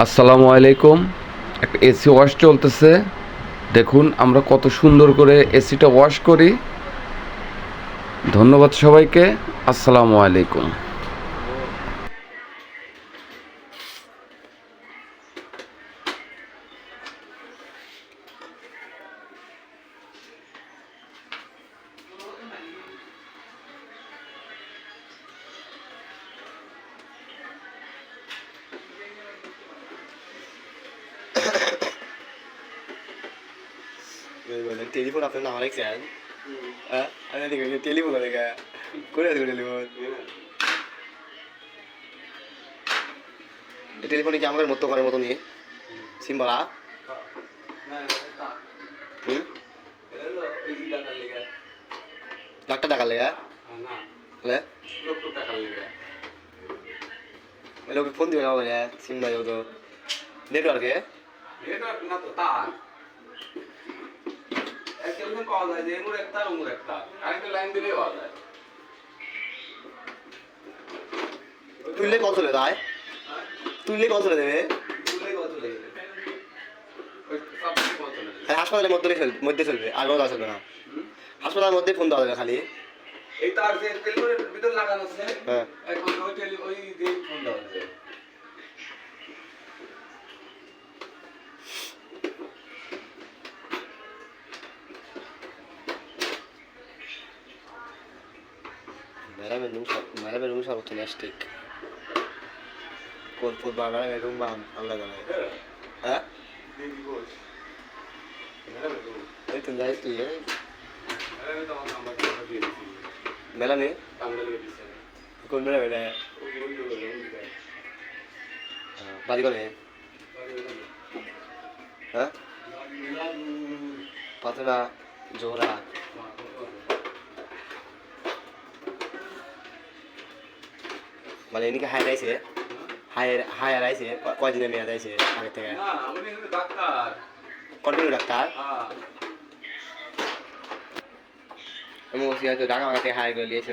আসসালামু আলাইকুম। একটা এসি ওয়াশ চলতেছে, দেখুন আমরা কত সুন্দর করে এসিটা ওয়াশ করি। ধন্যবাদ সবাইকে। আসসালামু আলাইকুম। টেলিফোন আপনার নাম রাখছেন? হ্যাঁ, আমি দেখি টেলিফোন লেখা করে আছে টেলিফোন। এই টেলিফোনে কি আমাদের মতো করার মতো নিয়ে সিম্বলা লাখটা টাকা লেগা লোক ফোন দিবে না বলে সিম নাই তো নেটওয়ার্কে না তো তার টেলিফোন পাওয়া যায় যে এমন একটা ওমর একটা আরেকটা লাইন দিলেই পাওয়া যায়। তুললে কত চলে তাই তুললে কত চলে দেবে? হাসপাতালের মধ্যে চলবে আর কোনো চলবে না। হাসপাতালের মধ্যে ফোন দেওয়া যাবে খালি এই তার যে টেলিফোনের ভিতর লাগানো আছে, হ্যাঁ এখন ওই যে ফোন দেওয়া আছে। মেরা বেরুম সর্বোচ্চ ন্যাস্টিক কোন ফুটবল মেরা বেরুম বাম আল্লাহ জানে। হ্যাঁ এই তো যাই তুই মেলা নেই কোন মেলা বেড়া বাড়ি করে হ্যাঁ পাতলা জোড়া মানে এদিকে হায়ার আইছে হায়ার আইছে কয়দিনের মেয়াদ আইছে আগে থেকে কন্টিনিউ ডাক্তার আমি বলছি হয়তো ঢাকা মাথা থেকে হায়ার করে দিয়েছি